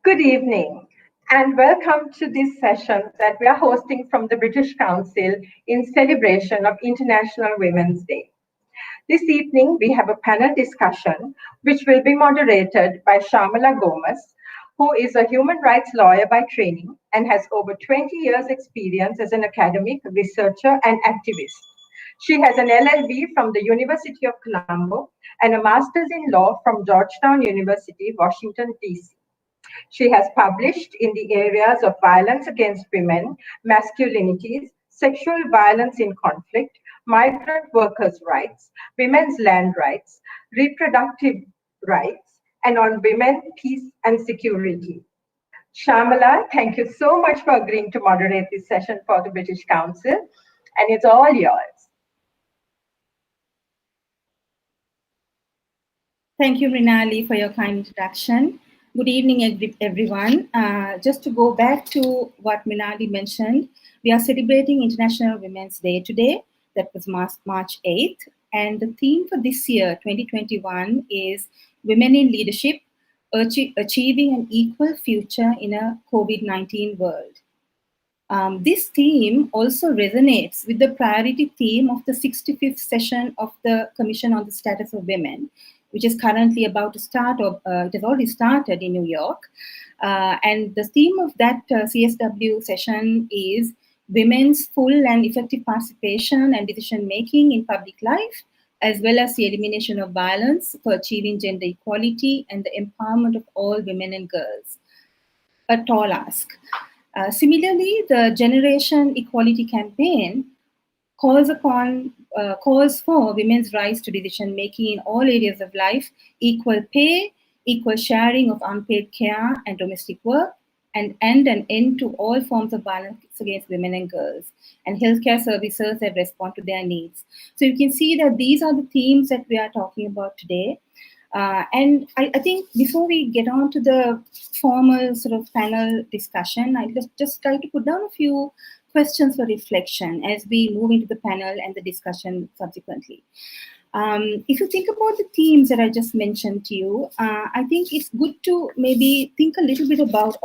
Good evening, and welcome to this session that we are hosting from the British Council in celebration of International Women's Day. This evening, we have a panel discussion which will be moderated by Shamala Gomez, who is a human rights lawyer by training and has over 20 years' experience as an academic, researcher, and activist. She has an LLB from the University of Colombo and a master's in law from Georgetown University, Washington, D.C. She has published in the areas of violence against women, masculinities, sexual violence in conflict, migrant workers' rights, women's land rights, reproductive rights, and on women, peace, and security. Shamala, thank you so much for agreeing to moderate this session for the British Council, and it's all yours. Thank you, Rinali, for your kind introduction. Good evening, everyone. Just to go back to what Minali mentioned, we are celebrating International Women's Day today. That was March 8th. And the theme for this year, 2021, is Women in Leadership, Achieving an Equal Future in a COVID-19 World. This theme also resonates with the priority theme of the 65th session of the Commission on the Status of Women, which is currently about to start, or it has already started in New York. And the theme of that CSW session is women's full and effective participation and decision-making in public life, as well as the elimination of violence for achieving gender equality and the empowerment of all women and girls. A tall ask. Similarly, the Generation Equality Campaign calls for women's rights to decision-making in all areas of life, equal pay, equal sharing of unpaid care and domestic work, and an end to all forms of violence against women and girls, and healthcare services that respond to their needs. So you can see that these are the themes that we are talking about today. And I think before we get on to the formal sort of panel discussion, I just try to put down a few questions for reflection as we move into the panel and the discussion subsequently. If you think about the themes that I just mentioned to you, I think it's good to maybe think a little bit about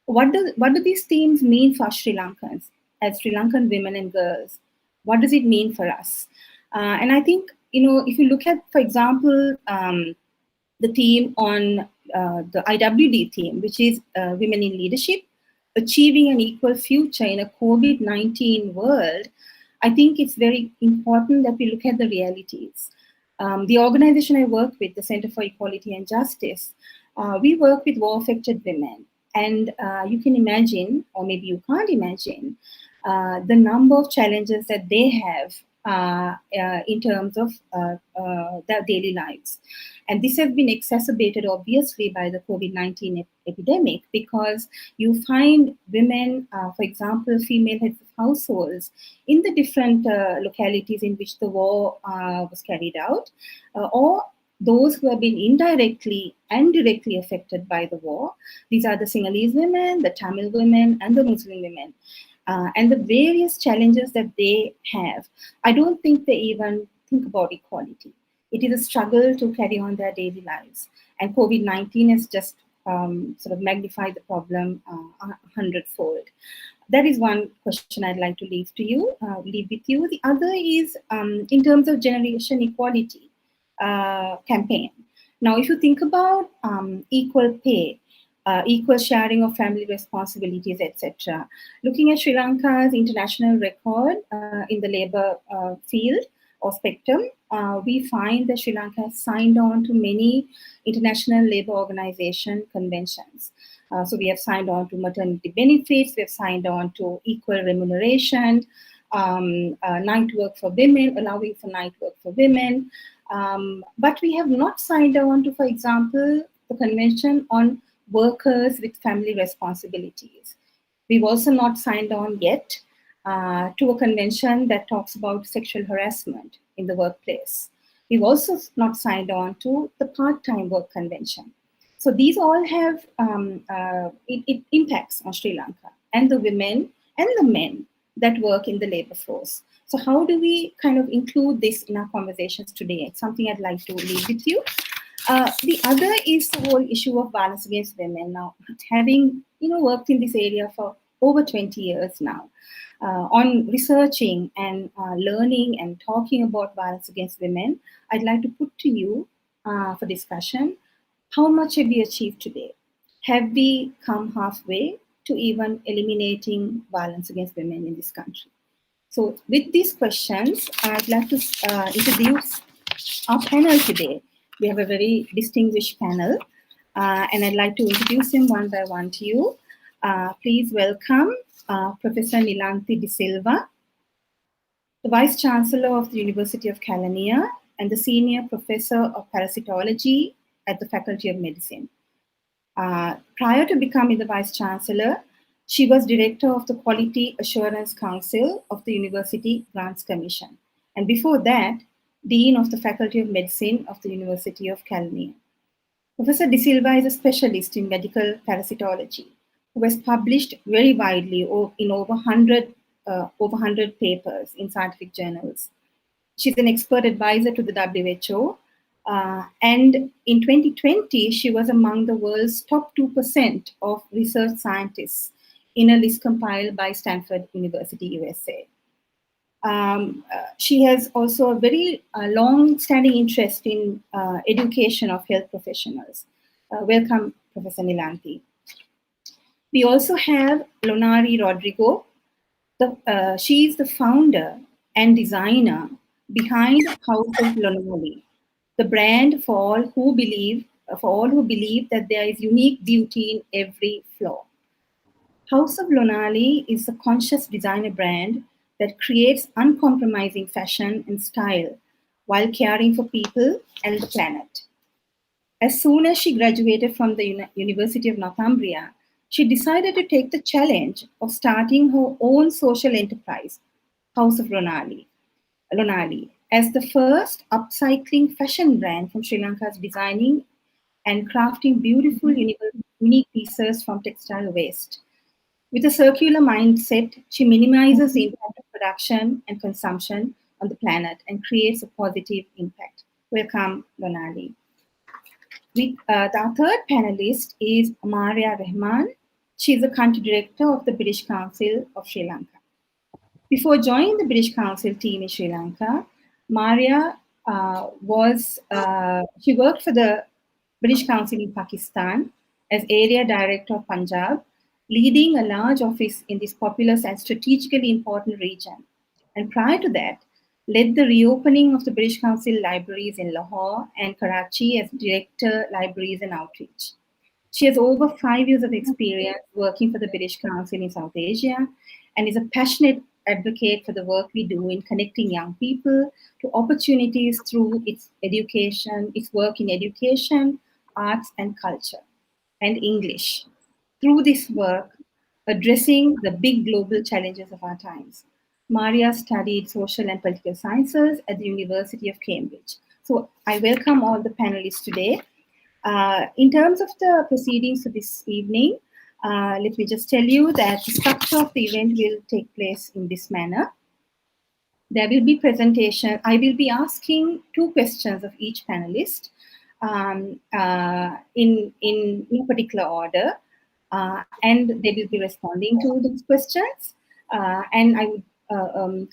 what do these themes mean for Sri Lankans, as Sri Lankan women and girls? What does it mean for us? And I think, if you look at, for example, the theme on the IWD theme, which is Women in Leadership, Achieving an Equal Future in a COVID-19 World, I think it's very important that we look at the realities. The organization I work with, the Center for Equality and Justice, we work with war-affected women. And you can imagine, or maybe you can't imagine, the number of challenges that they have in terms of their daily lives. And this has been exacerbated, obviously, by the COVID-19 epidemic, because you find women, for example, female heads of households in the different localities in which the war was carried out, or those who have been indirectly and directly affected by the war. These are the Sinhalese women, the Tamil women, and the Muslim women. And the various challenges that they have, I don't think they even think about equality. It is a struggle to carry on their daily lives. And COVID-19 has just sort of magnified the problem 100-fold. That is one question I'd like to leave with you. The other is in terms of generation equality campaign. Now, if you think about equal pay, equal sharing of family responsibilities, etc. Looking at Sri Lanka's international record in the labor field or spectrum, we find that Sri Lanka has signed on to many international labor organization conventions. So we have signed on to maternity benefits, we have signed on to equal remuneration, night work for women, allowing for night work for women. But we have not signed on to, for example, the Convention on Workers with Family Responsibilities. We've also not signed on yet to a convention that talks about sexual harassment in the workplace. We've also not signed on to the part-time work convention. So these all have it impacts on Sri Lanka and the women and the men that work in the labor force. So how do we kind of include this in our conversations today? It's something I'd like to leave with you. The other is the whole issue of violence against women. Now, having worked in this area for over 20 years now, on researching and learning and talking about violence against women, I'd like to put to you for discussion, how much have we achieved today? Have we come halfway to even eliminating violence against women in this country? So with these questions, I'd like to introduce our panel today. We have a very distinguished panel, and I'd like to introduce them one by one to you. Please welcome Professor Nilanthi De Silva, the Vice Chancellor of the University of Kelaniya and the Senior Professor of Parasitology at the Faculty of Medicine. Prior to becoming the Vice Chancellor, she was Director of the Quality Assurance Council of the University Grants Commission. And before that, Dean of the Faculty of Medicine of the University of Kelaniya. Professor De Silva is a specialist in medical parasitology who has published very widely in over 100 papers in scientific journals. She's an expert advisor to the WHO, and in 2020, she was among the world's top 2% of research scientists in a list compiled by Stanford University, USA. She has also a very long-standing interest in education of health professionals. Welcome, Professor Nilanthi. We also have Lonari Rodrigo. She is the founder and designer behind House of Lonali, the brand for all who believe that there is unique beauty in every flaw. House of Lonali is a conscious designer brand that creates uncompromising fashion and style while caring for people and the planet. As soon as she graduated from the University of Northumbria, she decided to take the challenge of starting her own social enterprise, House of Lonali, as the first upcycling fashion brand from Sri Lanka's designing and crafting beautiful, unique pieces from textile waste. With a circular mindset, she minimizes the impact of production and consumption on the planet and creates a positive impact. Welcome, Lonali. Our third panelist is Maria Rahman. She is the country director of the British Council of Sri Lanka. Before joining the British Council team in Sri Lanka, Maria she worked for the British Council in Pakistan as area director of Punjab, leading a large office in this populous and strategically important region. And prior to that, led the reopening of the British Council libraries in Lahore and Karachi as Director, Libraries and Outreach. She has over 5 years of experience working for the British Council in South Asia and is a passionate advocate for the work we do in connecting young people to opportunities through its work in education, arts and culture, and English. Through this work, addressing the big global challenges of our times. Maria studied social and political sciences at the University of Cambridge. So I welcome all the panelists today. In terms of the proceedings for this evening, let me just tell you that the structure of the event will take place in this manner. There will be presentation. I will be asking 2 questions of each panelist in no particular order. And they will be responding to those questions. And I would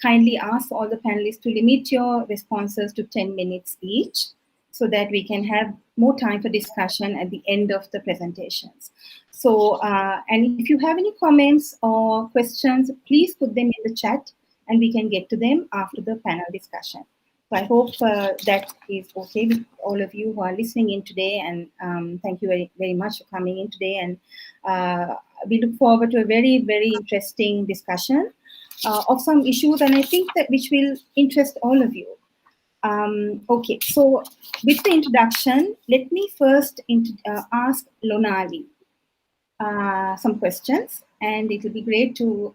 kindly ask all the panelists to limit your responses to 10 minutes each so that we can have more time for discussion at the end of the presentations. So, and if you have any comments or questions, please put them in the chat and we can get to them after the panel discussion. So I hope that is okay with all of you who are listening in today, and thank you very, very much for coming in today. And we look forward to a very, very interesting discussion of some issues, and I think that which will interest all of you. Okay, so with the introduction, let me first ask Lonali some questions, and it will be great to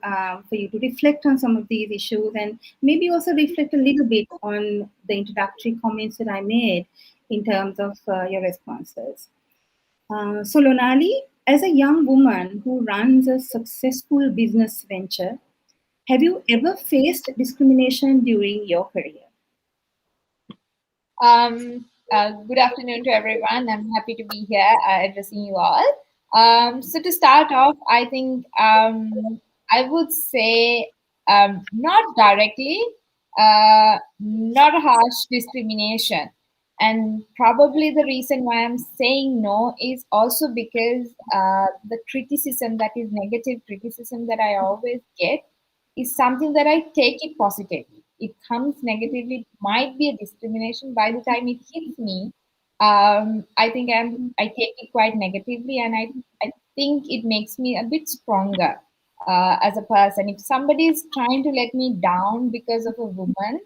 for you to reflect on some of these issues and maybe also reflect a little bit on the introductory comments that I made in terms of your responses. So Lonali, as a young woman who runs a successful business venture, have you ever faced discrimination during your career? Good afternoon to everyone. I'm happy to be here addressing you all. So to start off, I think I would say not directly, not harsh discrimination. And probably the reason why I'm saying no is also because the criticism, that is negative criticism that I always get, is something that I take it positively. It comes negatively, it might be a discrimination. By the time it hits me, I think I take it quite negatively, and I think it makes me a bit stronger as a person. If somebody is trying to let me down because of a woman,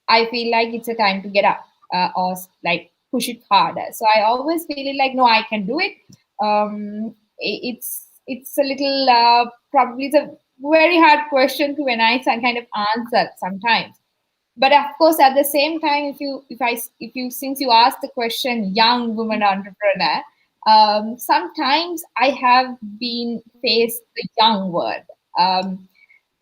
I feel like it's a time to get up or like push it harder. So I always feel it like, no, I can do it. It's a little probably it's a very hard question to when I kind of answer sometimes. But of course, at the same time, if you since you asked the question, young woman entrepreneur, sometimes I have been faced the young word.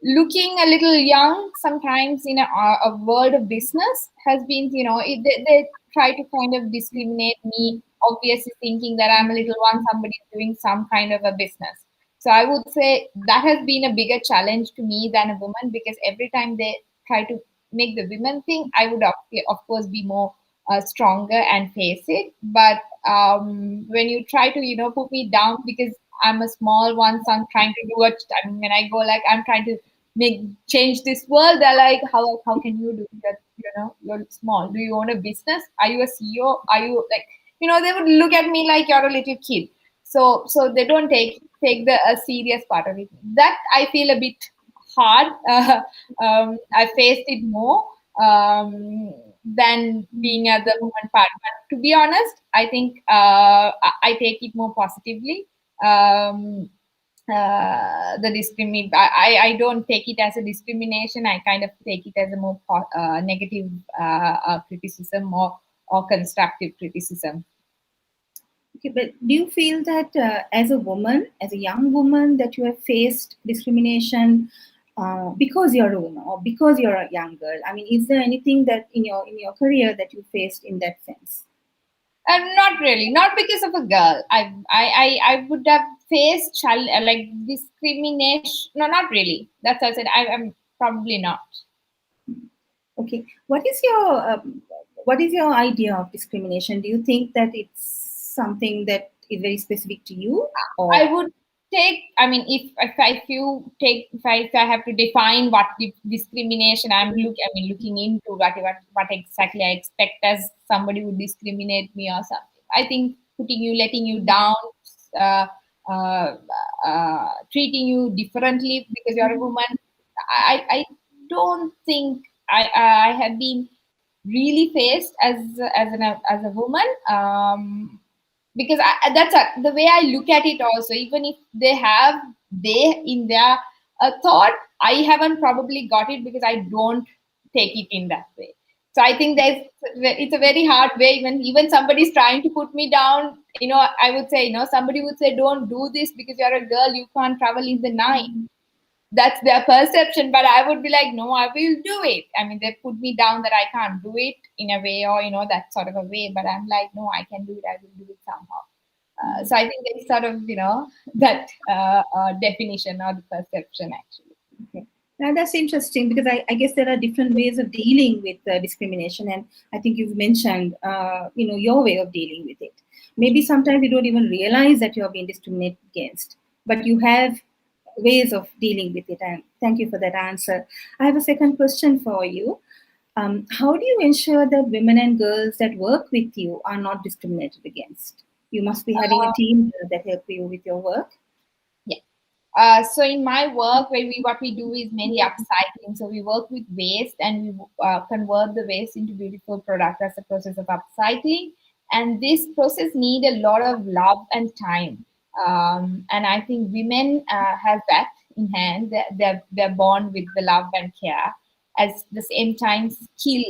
Looking a little young sometimes in a world of business has been, they try to kind of discriminate me, obviously thinking that I'm a little one, somebody is doing some kind of a business. So I would say that has been a bigger challenge to me than a woman, because every time they try to make the women thing, I would of course be more stronger and face it. But when you try to, put me down because I'm a small one, so I'm trying to do what, I mean, when I go like I'm trying to make change this world, they're like, how can you do that? You're small. Do you own a business? Are you a CEO? Are you like, they would look at me like you're a little kid. So they don't take the serious part of it. That I feel a bit hard. I faced it more than being at the woman part. But to be honest, I think I take it more positively. The discriminate, I don't take it as a discrimination. I kind of take it as a more negative criticism or constructive criticism. Okay, but do you feel that as a woman, as a young woman, that you have faced discrimination because you're a woman or because you're a young girl? I mean, is there anything that in your career that you faced in that sense? Not really. Not because of a girl. I would have faced like discrimination. No, not really. That's what I said. I'm probably not. Okay. What is your idea of discrimination? Do you think that it's something that is very specific to you? Or? I would take. I mean, if I have to define what discrimination looking into what exactly I expect as somebody would discriminate me or something. I think letting you down, uh, uh, treating you differently because you're a woman. I don't think I have been really faced as a woman. Because that's the way I look at it also. Even if they in their thought, I haven't probably got it because I don't take it in that way. So I think it's a very hard way. Even somebody's trying to put me down, I would say, somebody would say, don't do this because you're a girl, you can't travel in the night. That's their perception, but I would be like, no, I will do it. I mean, they put me down that I can't do it in a way, or that sort of a way, but I'm like, no, I can do it. I will do it somehow. So I think there's sort of that definition or the perception actually. Okay. Now that's interesting, because I guess there are different ways of dealing with discrimination, and I think you've mentioned your way of dealing with it. Maybe sometimes you don't even realize that you're being discriminated against, but you have ways of dealing with it. And thank you for that answer. I have a second question for you. How do you ensure that women and girls that work with you are not discriminated against? You must be having a team that help you with your work. Yeah. So in my work, what we do is mainly upcycling. So we work with waste and we convert the waste into beautiful products. That's the process of upcycling. And this process need a lot of love and time. And I think women have that in hand. They're born with the love and care. At the same time, skill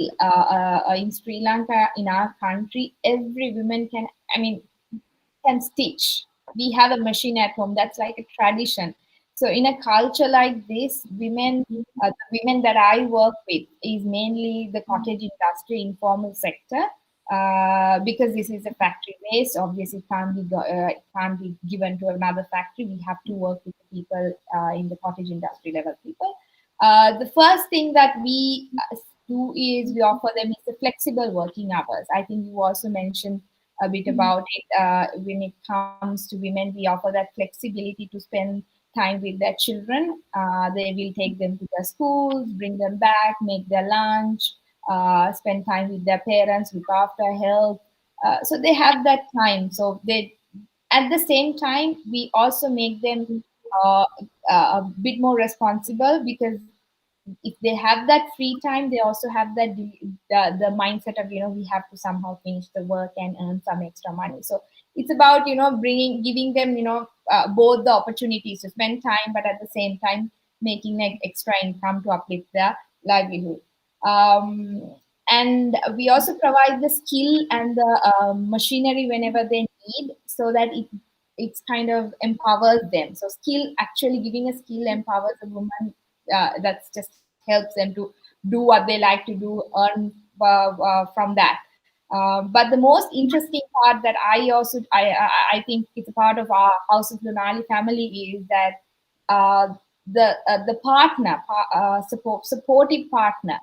in Sri Lanka, in our country, every woman can stitch. We have a machine at home. That's like a tradition. So in a culture like this, the women that I work with is mainly the cottage industry, informal sector. because this is a factory based. Obviously, it can't be given to another factory. We have to work with the people in the cottage industry level people. The first thing that we do is we offer them is the flexible working hours. I think you also mentioned a bit about it. When it comes to women, we offer that flexibility to spend time with their children. They will take them to their schools, bring them back, make their lunch, spend time with their parents, look after health. So they have that time. So they, at the same time, we also make them a bit more responsible, because if they have that free time, they also have that the mindset of, we have to somehow finish the work and earn some extra money. So it's about, giving them, both the opportunities to spend time, but at the same time making an extra income to uplift their livelihood. And we also provide the skill and the machinery whenever they need, so that it's kind of empowers them. So skill, actually giving a skill empowers a woman. That's just helps them to do what they like to do, earn from that. But the most interesting part that I think it's a part of our House of Lunali family is that the partner, supportive partner.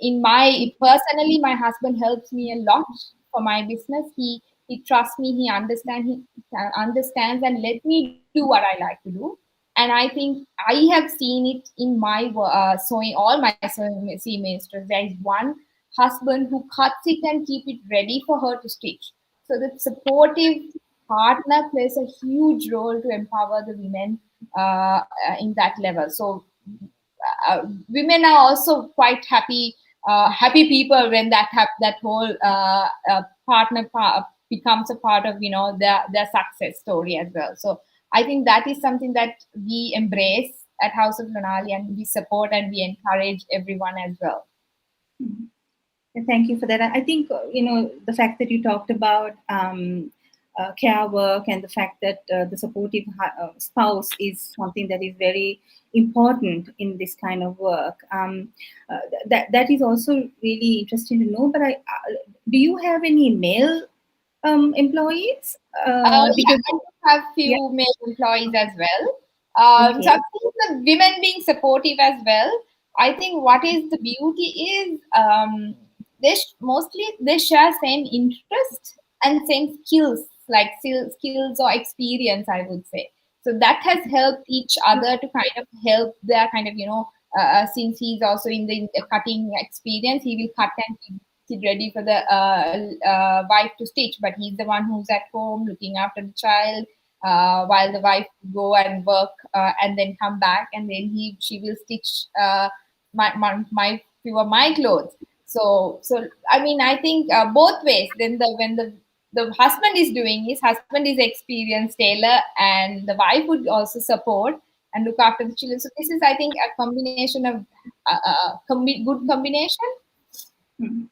In my personally, my husband helps me a lot for my business. He trusts me. He understands and let me do what I like to do. And I think I have seen it in my sewing, all my sewing semesters. There is one husband who cuts it and keep it ready for her to stitch. So the supportive partner plays a huge role to empower the women in that level. So women are also quite happy people when that whole partner becomes a part of their success story as well. So I think that is something that we embrace at House of Lunali, and we support and we encourage everyone as well. Thank you for that. I think, the fact that you talked about care work and the fact that the supportive spouse is something that is very important in this kind of work. That is also really interesting to know. But do you have any male employees? Because I have few male employees as well. Okay. So I think the women being supportive as well. I think what is the beauty is mostly they share same interest and same skills, like skills or experience, I would say. So that has helped each other to kind of help their kind of, since he's also in the cutting experience, he will cut and he's ready for the wife to stitch, but he's the one who's at home looking after the child while the wife go and work and then come back, and then she will stitch my few of my clothes. So I mean, I think both ways. Then when the husband is doing, his husband is experienced tailor, and the wife would also support and look after the children. So this is, I think, a combination of good combination. Mm-hmm.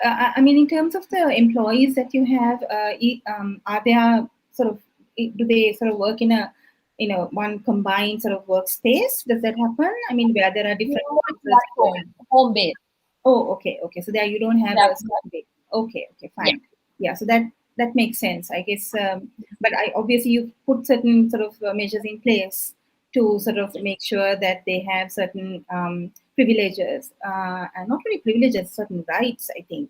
I mean, in terms of the employees that you have, are there sort of, do they sort of work in a one combined sort of workspace? Does that happen? I mean, where there are different home base. Oh, okay. So there you don't have a base. Okay, fine. Yeah, so that makes sense, I guess. But obviously you put certain sort of measures in place to sort of make sure that they have certain privileges, and not really privileges, certain rights, I think,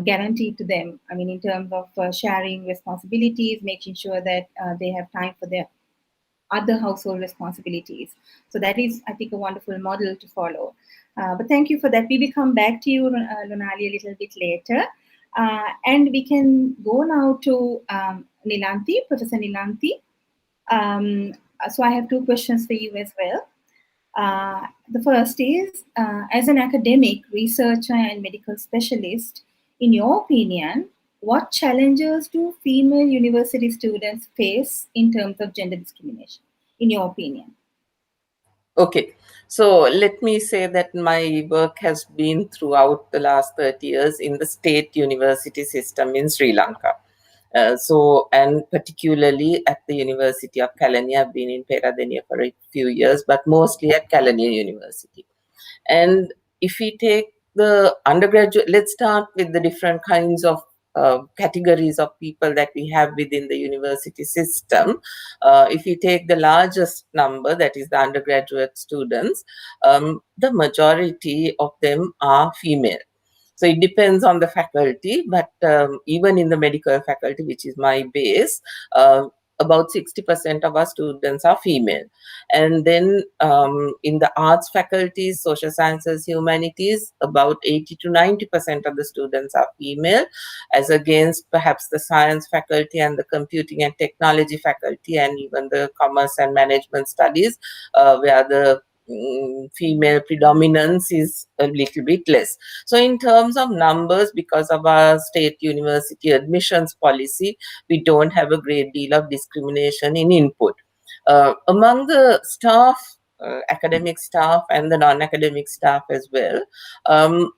guaranteed to them. I mean, in terms of sharing responsibilities, making sure that they have time for their other household responsibilities. So that is, I think, a wonderful model to follow. But thank you for that. We will come back to you, Lunali, a little bit later. And we can go now to Nilanthi, Professor Nilanthi. So I have two questions for you as well. The first is, as an academic, researcher, and medical specialist, in your opinion, what challenges do female university students face in terms of gender discrimination, in your opinion? Okay, so let me say that my work has been throughout the last 30 years in the state university system in Sri Lanka. And particularly at the University of Kelaniya. I've been in Peradeniya for a few years, but mostly at Kelaniya University. And if we take the undergraduate, let's start with the different kinds of categories of people that we have within the university system. If you take the largest number, that is the undergraduate students, the majority of them are female. So it depends on the faculty, but even in the medical faculty, which is my base, about 60% of our students are female. And then in the arts faculties, social sciences, humanities, about 80 to 90% of the students are female, as against perhaps the science faculty and the computing and technology faculty, and even the commerce and management studies, where the female predominance is a little bit less. So in terms of numbers, because of our state university admissions policy, we don't have a great deal of discrimination in input. Among the staff, academic staff and the non-academic staff as well,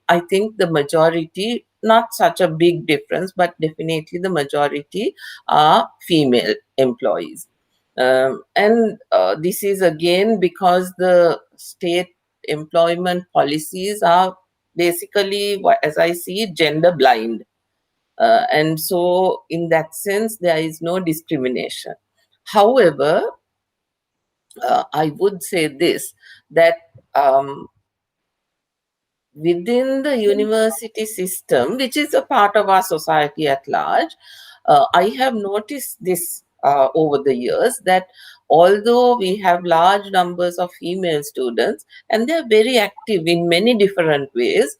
I think the majority, not such a big difference, but definitely the majority are female employees. And this is again because the state employment policies are basically, as I see, gender blind. And so in that sense, there is no discrimination. However, I would say this, that within the university system, which is a part of our society at large, I have noticed this over the years, that although we have large numbers of female students, and they're very active in many different ways,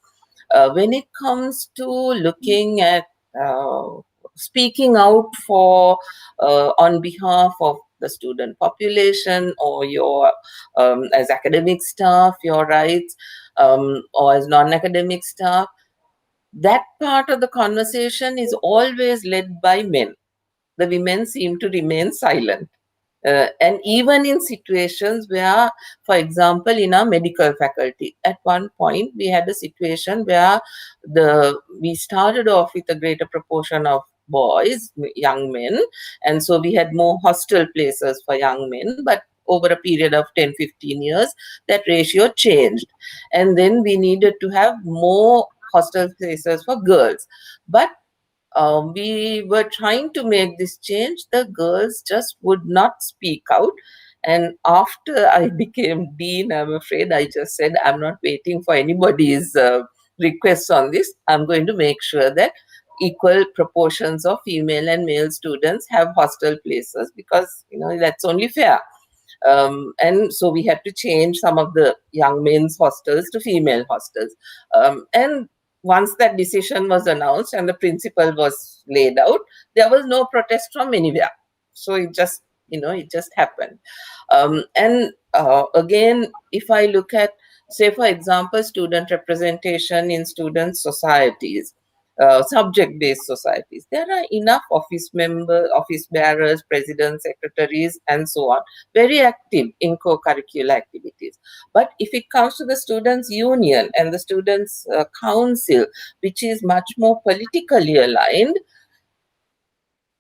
when it comes to looking at speaking out for on behalf of the student population, or your as academic staff, your rights, or as non-academic staff, that part of the conversation is always led by men. The women seem to remain silent. And even in situations where, for example, in our medical faculty, at one point we had a situation where we started off with a greater proportion of boys, young men, and so we had more hostel places for young men, but over a period of 10-15 years, that ratio changed. And then we needed to have more hostel places for girls. But we were trying to make this change. The girls just would not speak out. And after I became dean, I'm afraid I just said, I'm not waiting for anybody's requests on this. I'm going to make sure that equal proportions of female and male students have hostel places, because, that's only fair. And so we had to change some of the young men's hostels to female hostels. And once that decision was announced and the principle was laid out, there was no protest from anywhere. So it just, it just happened. And again, if I look at, say, for example, student representation in student societies, subject-based societies, there are enough office members, office bearers, presidents, secretaries, and so on, very active in co-curricular activities. But if it comes to the students' union and the students' council, which is much more politically aligned,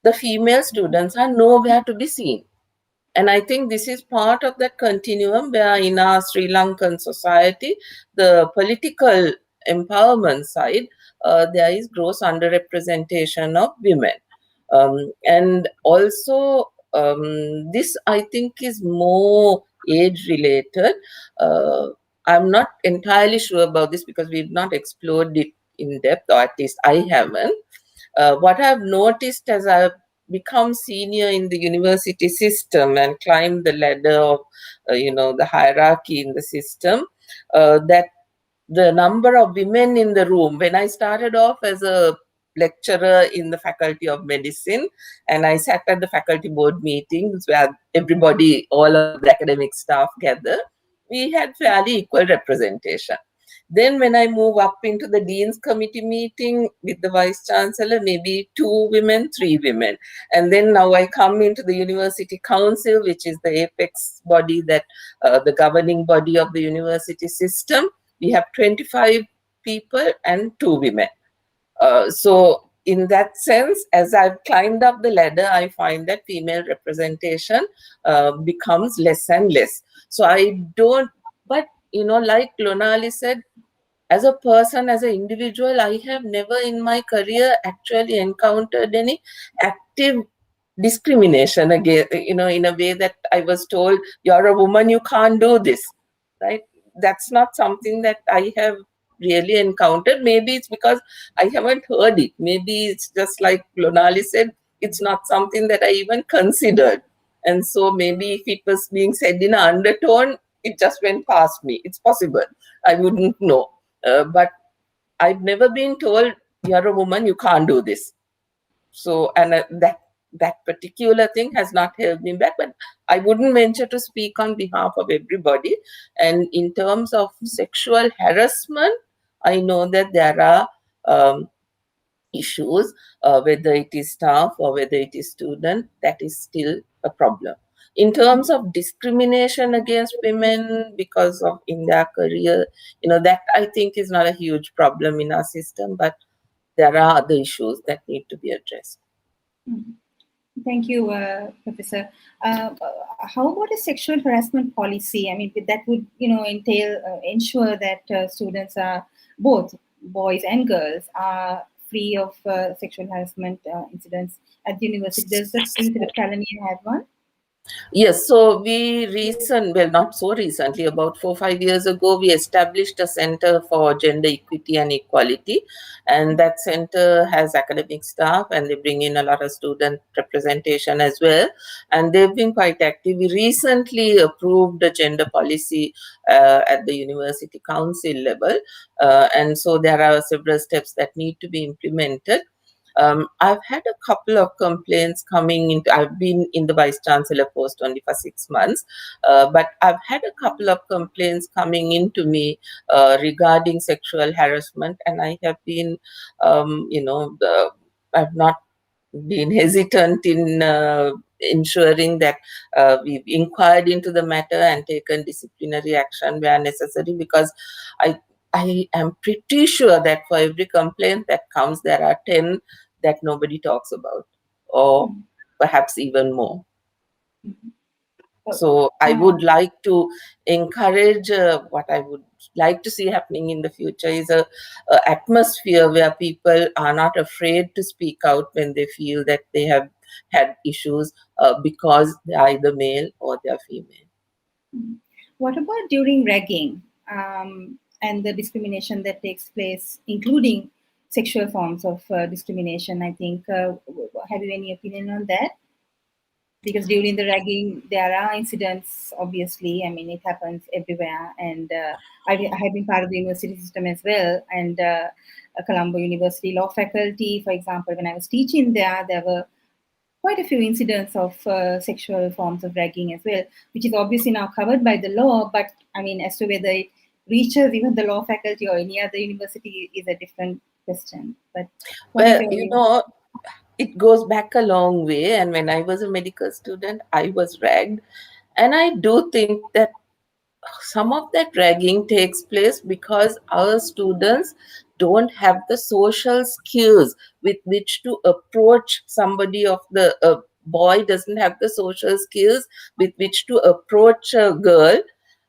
the female students are nowhere to be seen. And I think this is part of that continuum where in our Sri Lankan society, the political empowerment side, there is gross underrepresentation of women. And also, this I think is more age related. I'm not entirely sure about this because we've not explored it in depth, or at least I haven't. What I've noticed as I've become senior in the university system and climbed the ladder of, the hierarchy in the system, that the number of women in the room, when I started off as a lecturer in the Faculty of Medicine, and I sat at the faculty board meetings where everybody, all of the academic staff gather, we had fairly equal representation. Then when I move up into the Dean's Committee meeting with the Vice Chancellor, maybe 2 women, 3 women. And then now I come into the University Council, which is the apex body, that the governing body of the university system. We have 25 people and 2 women. So in that sense, as I've climbed up the ladder, I find that female representation becomes less and less. So I don't, but like Lonali said, as a person, as an individual, I have never in my career actually encountered any active discrimination again, in a way that I was told, you're a woman, you can't do this, right? That's not something that I have really encountered. Maybe it's because I haven't heard it. Maybe it's just like Lonali said, it's not something that I even considered. And so maybe if it was being said in an undertone, it just went past me. It's possible. I wouldn't know. But I've never been told, you're a woman, you can't do this. So, and that particular thing has not held me back, but I wouldn't venture to speak on behalf of everybody. And in terms of sexual harassment, I know that there are issues, whether it is staff or whether it is student, that is still a problem. In terms of discrimination against women because of in their career, that I think is not a huge problem in our system, but there are other issues that need to be addressed. Thank you, Professor. How about a sexual harassment policy? I mean, that would, ensure that students are, both boys and girls, are free of sexual harassment incidents at the university. Does the University of California have one? Yes, so not so recently, about 4-5 years ago, we established a Center for Gender Equity and Equality. And that center has academic staff and they bring in a lot of student representation as well. And they've been quite active. We recently approved a gender policy at the university council level. And so there are several steps that need to be implemented. I've had a couple of complaints coming into, I've been in the Vice Chancellor post only for 6 months, but I've had a couple of complaints coming into me regarding sexual harassment, and I have been, I've not been hesitant in ensuring that we've inquired into the matter and taken disciplinary action where necessary, because I am pretty sure that for every complaint that comes, there are 10 that nobody talks about, or perhaps even more. So I would like to encourage, what I would like to see happening in the future is a atmosphere where people are not afraid to speak out when they feel that they have had issues because they're either male or they're female. What about during ragging and the discrimination that takes place, including sexual forms of discrimination? I think, have you any opinion on that? Because during the ragging, there are incidents, obviously. I mean, it happens everywhere. And I have been part of the university system as well. And Colombo University law faculty, for example, when I was teaching there were quite a few incidents of sexual forms of ragging as well, which is obviously now covered by the law. But I mean, as to whether it reaches even the law faculty or any other university is a different question. But well, it goes back a long way. And when I was a medical student, I was ragged. And I do think that some of that ragging takes place because our students don't have the social skills with which to approach somebody of the boy doesn't have the social skills with which to approach a girl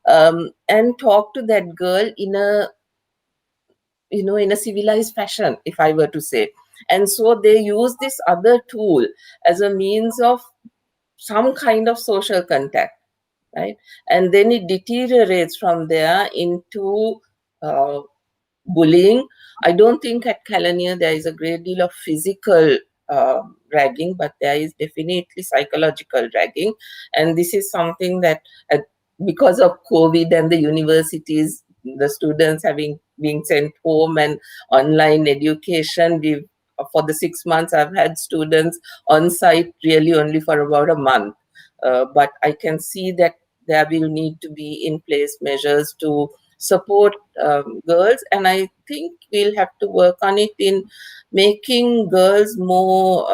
and talk to that girl in a civilized fashion, if I were to say. And so they use this other tool as a means of some kind of social contact, right? And then it deteriorates from there into bullying. I don't think at Kelaniya there is a great deal of physical ragging, but there is definitely psychological ragging. And this is something that because of COVID and the universities, the students being sent home and online education, for the 6 months I've had students on site really only for about a month. But I can see that there will need to be in place measures to support girls, and I think we'll have to work on it in making girls more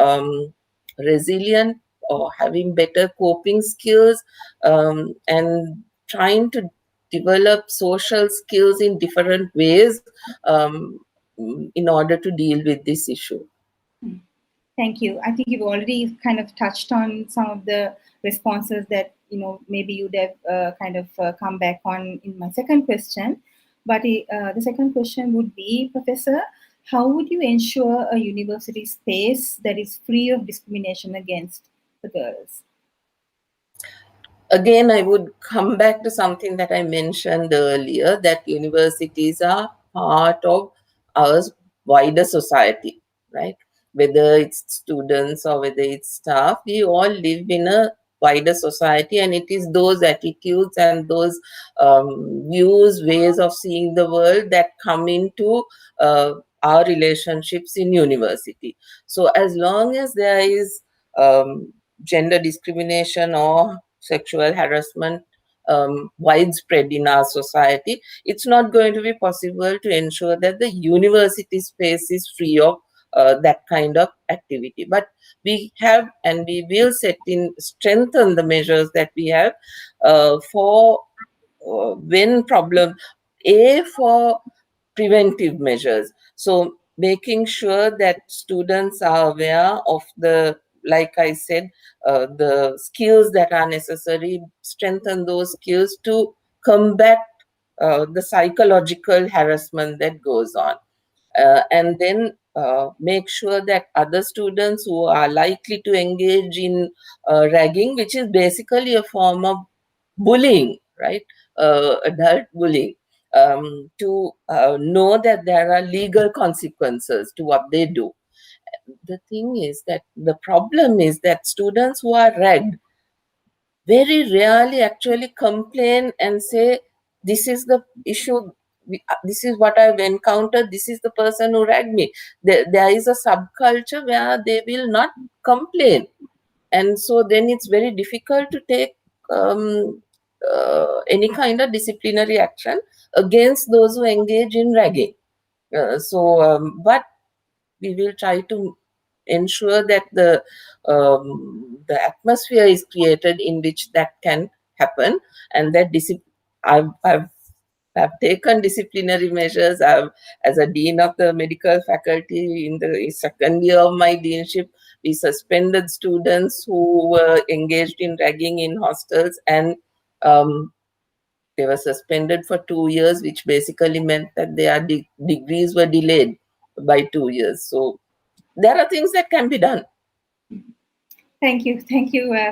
resilient or having better coping skills, and trying to develop social skills in different ways in order to deal with this issue. Thank you. I think you've already kind of touched on some of the responses that maybe you'd have come back on in my second question. But the second question would be, Professor, how would you ensure a university space that is free of discrimination against the girls? Again, I would come back to something that I mentioned earlier, that universities are part of our wider society, right? Whether it's students or whether it's staff, we all live in a wider society, and it is those attitudes and those views, ways of seeing the world that come into our relationships in university. So as long as there is gender discrimination or sexual harassment widespread in our society, it's not going to be possible to ensure that the university space is free of that kind of activity. But we have and we will strengthen the measures that we have for when for preventive measures. So making sure that students are aware of the, like I said, the skills that are necessary, strengthen those skills to combat the psychological harassment that goes on. And then make sure that other students who are likely to engage in ragging, which is basically a form of bullying, right? Adult bullying, to know that there are legal consequences to what they do. The thing is that the problem is that students who are ragged very rarely actually complain and say, this is the issue, this is what I've encountered, this is the person who ragged me. There is a subculture where they will not complain. And so then it's very difficult to take any kind of disciplinary action against those who engage in ragging. But we will try to ensure that the atmosphere is created in which that can happen, and that I've taken disciplinary measures. As a dean of the medical faculty in the second year of my deanship, we suspended students who were engaged in ragging in hostels, and they were suspended for 2 years, which basically meant that their degrees were delayed by 2 years. So there are things that can be done. Thank you,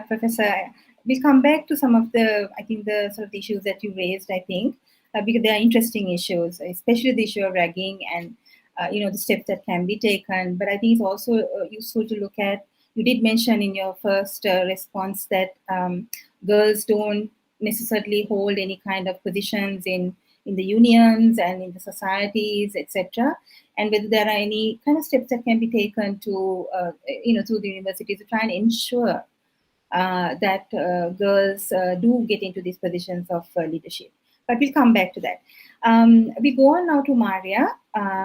Professor. We'll come back to some of the, I think, the sort of issues that you raised, I think, because they are interesting issues, especially the issue of ragging and, the steps that can be taken. But I think it's also useful to look at, you did mention in your first response that girls don't necessarily hold any kind of positions in the unions and in the societies, etc., and whether there are any kind of steps that can be taken to, through the university to try and ensure that girls do get into these positions of leadership. But we'll come back to that. We go on now to Maria.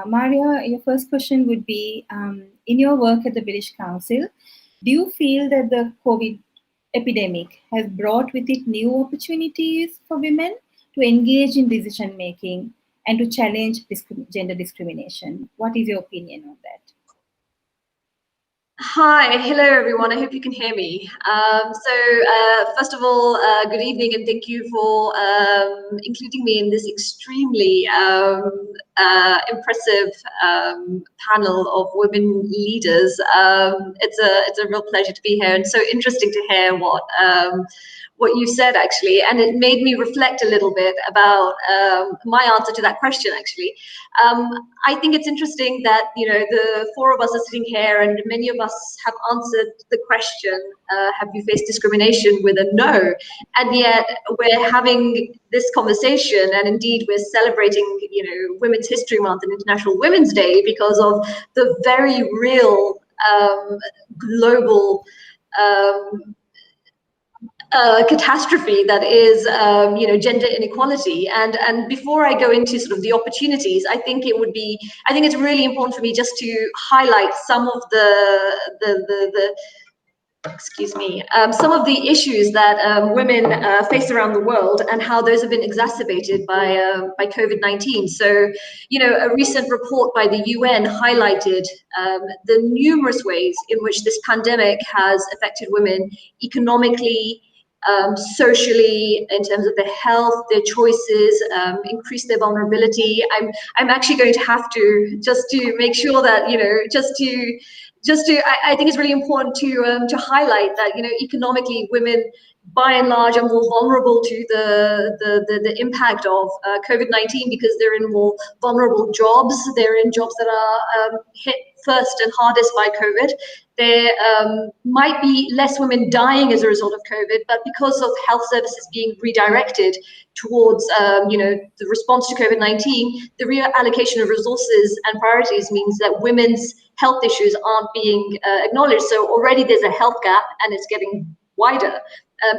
Maria, your first question would be, in your work at the British Council, do you feel that the COVID epidemic has brought with it new opportunities for women to engage in decision making and to challenge gender discrimination? What is your opinion on that? Hi, hello everyone. I hope you can hear me. First of all, good evening, and thank you for including me in this extremely impressive panel of women leaders. It's a real pleasure to be here, and so interesting to hear what you said, actually, and it made me reflect a little bit about my answer to that question, actually. I think it's interesting that, the four of us are sitting here and many of us have answered the question, have you faced discrimination, with a no, and yet we're having this conversation, and indeed we're celebrating, Women's History Month and International Women's Day because of the very real global catastrophe that is, gender inequality. And before I go into sort of the opportunities, I think it's really important for me just to highlight some of some of the issues that women face around the world and how those have been exacerbated by COVID-19. So, a recent report by the UN highlighted the numerous ways in which this pandemic has affected women economically, socially, in terms of their health, their choices, increase their vulnerability. I'm actually going to have to, just to make sure that, I think it's really important to highlight that, economically, women by and large are more vulnerable to the impact of COVID-19 because they're in more vulnerable jobs. They're in jobs that are hit first and hardest by COVID. There might be less women dying as a result of COVID, but because of health services being redirected towards, the response to COVID-19, the reallocation of resources and priorities means that women's health issues aren't being acknowledged. So already there's a health gap, and it's getting wider.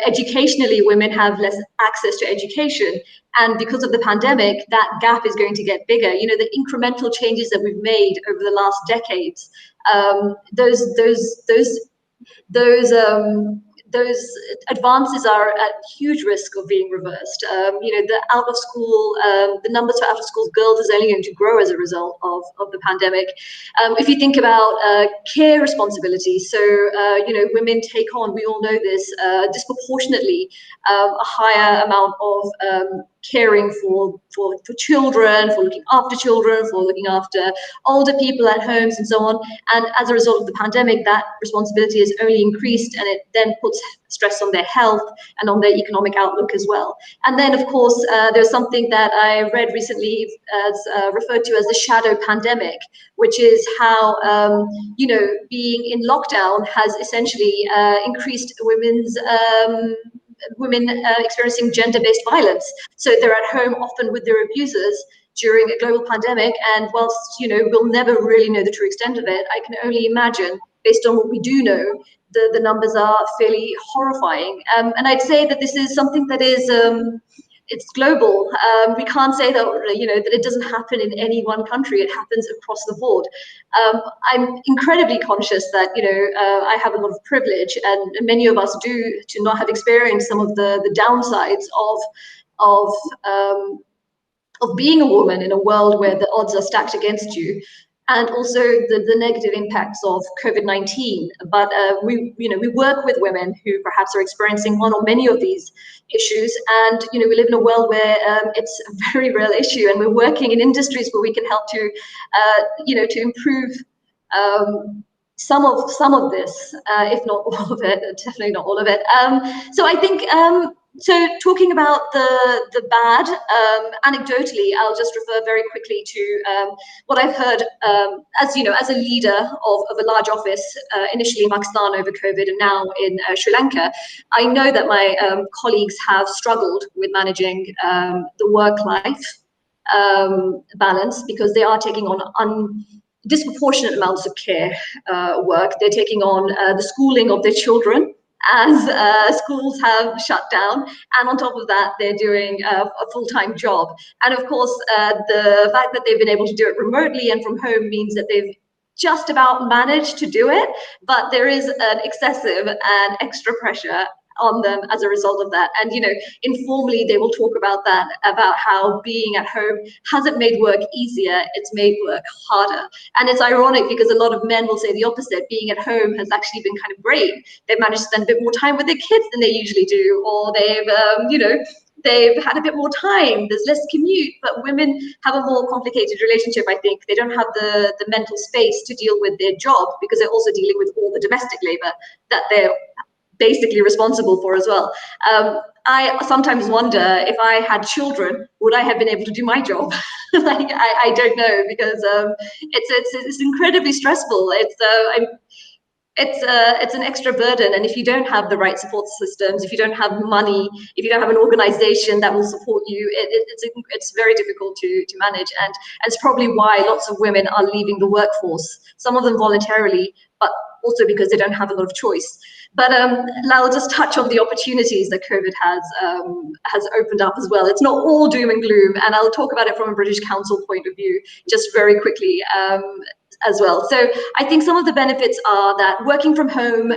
Educationally, women have less access to education, and because of the pandemic, that gap is going to get bigger. The incremental changes that we've made over the last decades, those advances are at huge risk of being reversed. The out of school, the numbers for out of school girls is only going to grow as a result of the pandemic. If you think about care responsibilities, so women take on, we all know this, disproportionately a higher amount of caring for children, for looking after children, for looking after older people at homes and so on. And as a result of the pandemic, that responsibility has only increased, and it then puts stress on their health and on their economic outlook as well. And then, of course, there's something that I read recently as referred to as the shadow pandemic, which is how, being in lockdown has essentially increased women experiencing gender-based violence. So they're at home often with their abusers during a global pandemic, and whilst we'll never really know the true extent of it, I can only imagine, based on what we do know, the numbers are fairly horrifying. And I'd say that this is something that is it's global. We can't say that that it doesn't happen in any one country. It happens across the board. I'm incredibly conscious that I have a lot of privilege, and many of us do, to not have experienced some of the downsides of being a woman in a world where the odds are stacked against you, and also the negative impacts of COVID-19. But we work with women who perhaps are experiencing one or many of these issues, and we live in a world where it's a very real issue, and we're working in industries where we can help to to improve some of this, if not all of it, definitely not all of it. So I think. So talking about the bad, anecdotally, I'll just refer very quickly to what I've heard as a leader of a large office, initially in Pakistan over COVID and now in Sri Lanka. I know that my colleagues have struggled with managing the work-life balance, because they are taking on disproportionate amounts of care work. They're taking on the schooling of their children as schools have shut down, and on top of that, they're doing a full-time job. And of course, the fact that they've been able to do it remotely and from home means that they've just about managed to do it, but there is an excessive and extra pressure on them as a result of that. And informally, they will talk about that, about how being at home hasn't made work easier, it's made work harder. And it's ironic because a lot of men will say the opposite. Being at home has actually been kind of great. They've managed to spend a bit more time with their kids than they usually do, or they've had a bit more time, there's less commute. But women have a more complicated relationship, I think. They don't have the mental space to deal with their job, because they're also dealing with all the domestic labor that they're basically responsible for as well. I sometimes wonder, if I had children, would I have been able to do my job? I don't know, because it's incredibly stressful. It's an extra burden, and if you don't have the right support systems, if you don't have money, if you don't have an organization that will support you, it's very difficult to manage. And it's probably why lots of women are leaving the workforce, some of them voluntarily, but also because they don't have a lot of choice. But I'll just touch on the opportunities that COVID has opened up as well. It's not all doom and gloom, and I'll talk about it from a British Council point of view just very quickly as well. So I think some of the benefits are that working from home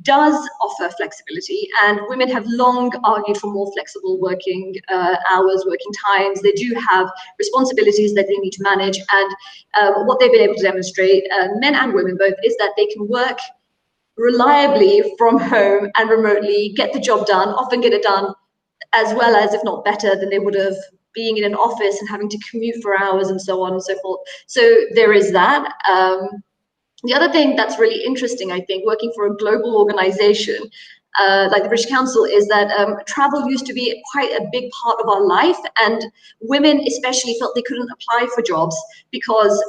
does offer flexibility, and women have long argued for more flexible working hours, working times. They do have responsibilities that they need to manage, and what they've been able to demonstrate, men and women both, is that they can work reliably from home and remotely, get the job done, often get it done as well as, if not better, than they would have being in an office and having to commute for hours and so on and so forth. So there is that. The other thing that's really interesting, I think, working for a global organization like the British Council, is that travel used to be quite a big part of our life, and women especially felt they couldn't apply for jobs because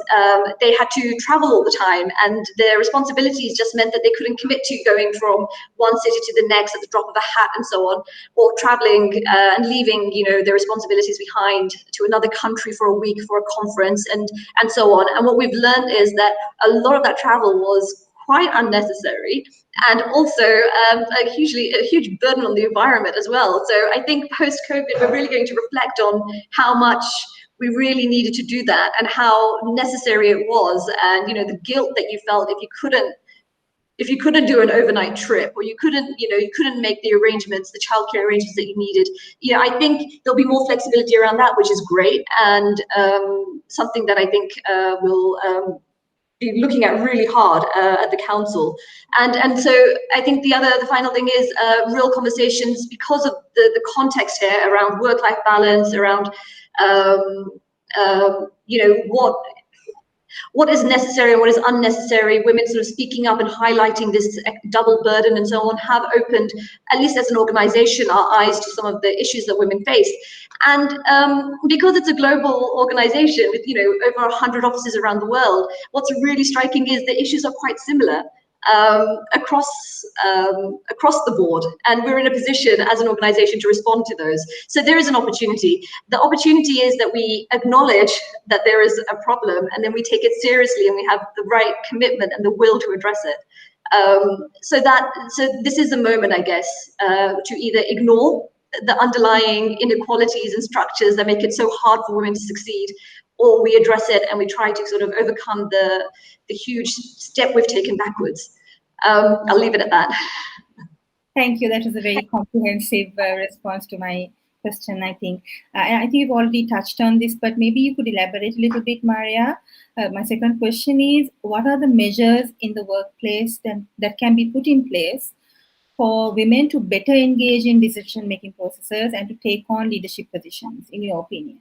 they had to travel all the time, and their responsibilities just meant that they couldn't commit to going from one city to the next at the drop of a hat and so on, or traveling and leaving, you know, their responsibilities behind to another country for a week for a conference and so on. And what we've learned is that a lot of that travel was quite unnecessary, and also a huge burden on the environment as well. So I think post-COVID, we're really going to reflect on how much we really needed to do that and how necessary it was, and, you know, the guilt that you felt if you couldn't do an overnight trip, or you couldn't make the arrangements, the childcare arrangements that you needed. You know, I think there'll be more flexibility around that, which is great, and something that I think will be looking at really hard at the council. And so I think the final thing is real conversations, because of the context here around work-life balance, around you know, what is necessary and what is unnecessary. Women sort of speaking up and highlighting this double burden and so on have opened, at least as an organization, our eyes to some of the issues that women face. And because it's a global organization with, you know, over 100 offices around the world, what's really striking is the issues are quite similar across the board, and we're in a position as an organization to respond to those. So there is an opportunity. The opportunity is that we acknowledge that there is a problem, and then we take it seriously, and we have the right commitment and the will to address it. So this is the moment, I guess, to either ignore the underlying inequalities and structures that make it so hard for women to succeed, or we address it and we try to sort of overcome the huge step we've taken backwards. I'll leave it at that. Thank you. That was a very comprehensive response to my question, I think. And I think you've already touched on this, but maybe you could elaborate a little bit, Maria. My second question is, what are the measures in the workplace that can be put in place for women to better engage in decision-making processes and to take on leadership positions, in your opinion?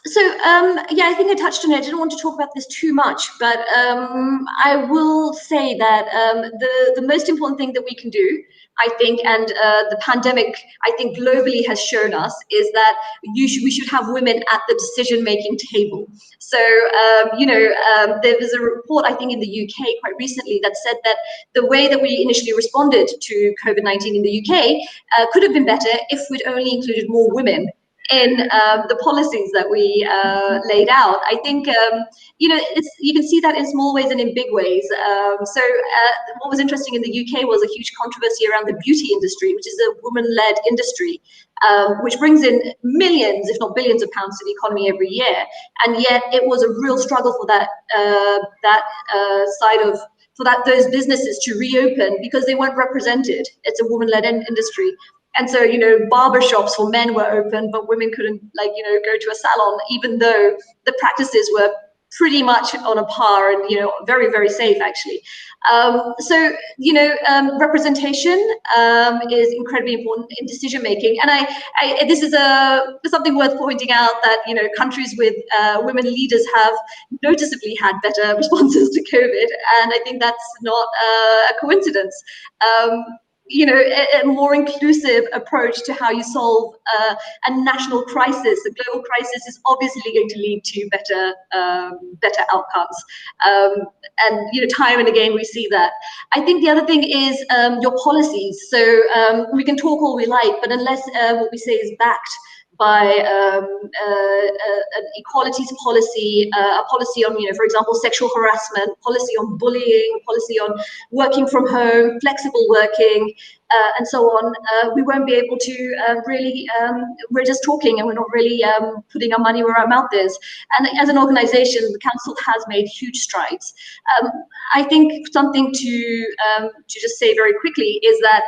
So, yeah, I think I touched on it. I didn't want to talk about this too much, but I will say that the most important thing that we can do, I think, and the pandemic, I think, globally has shown us, is that we should have women at the decision-making table. So, you know, there was a report, I think, in the UK quite recently that said that the way that we initially responded to COVID-19 in the UK could have been better if we'd only included more women in the policies that we laid out. I think, you know, you can see that in small ways and in big ways. So what was interesting in the UK was a huge controversy around the beauty industry, which is a woman-led industry, which brings in millions, if not billions of pounds to the economy every year. And yet it was a real struggle for those businesses to reopen because they weren't represented. It's a woman-led industry. And so, you know, barbershops for men were open, but women couldn't, like, you know, go to a salon, even though the practices were pretty much on a par and, you know, very, very safe, actually. So, you know, representation is incredibly important in decision making. And this is something worth pointing out, that, you know, countries with women leaders have noticeably had better responses to COVID. And I think that's not a coincidence. You know, a more inclusive approach to how you solve a national crisis, a global crisis, is obviously going to lead to better outcomes. And, you know, time and again, we see that. I think the other thing is your policies. So we can talk all we like, but unless what we say is backed by an equalities policy, a policy on, you know, for example, sexual harassment, policy on bullying, policy on working from home, flexible working, and so on, we won't be able to really, we're just talking and we're not really putting our money where our mouth is. And as an organization, the council has made huge strides. I think something to just say very quickly is that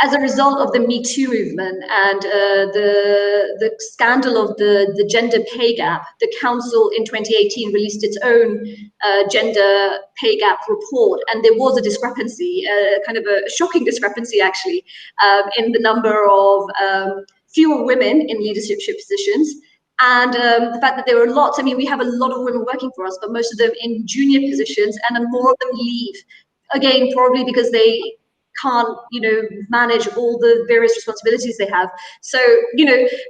as a result of the Me Too movement and the scandal of the gender pay gap, the council in 2018 released its own gender pay gap report, and there was a discrepancy, kind of a shocking discrepancy actually, in the number of fewer women in leadership positions. And the fact that there were lots, I mean, we have a lot of women working for us, but most of them in junior positions, and then more of them leave. Again, probably because they can't, manage all the various responsibilities they have. So,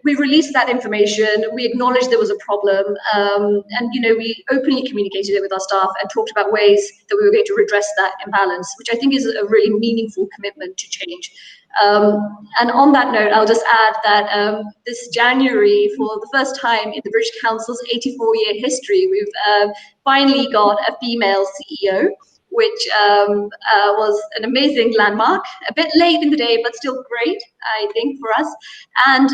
we released that information, we acknowledged there was a problem, and, we openly communicated it with our staff and talked about ways that we were going to redress that imbalance, which I think is a really meaningful commitment to change. And on that note, I'll just add that this January, for the first time in the British Council's 84-year history, we've finally got a female CEO, which was an amazing landmark, a bit late in the day, but still great, I think, for us. And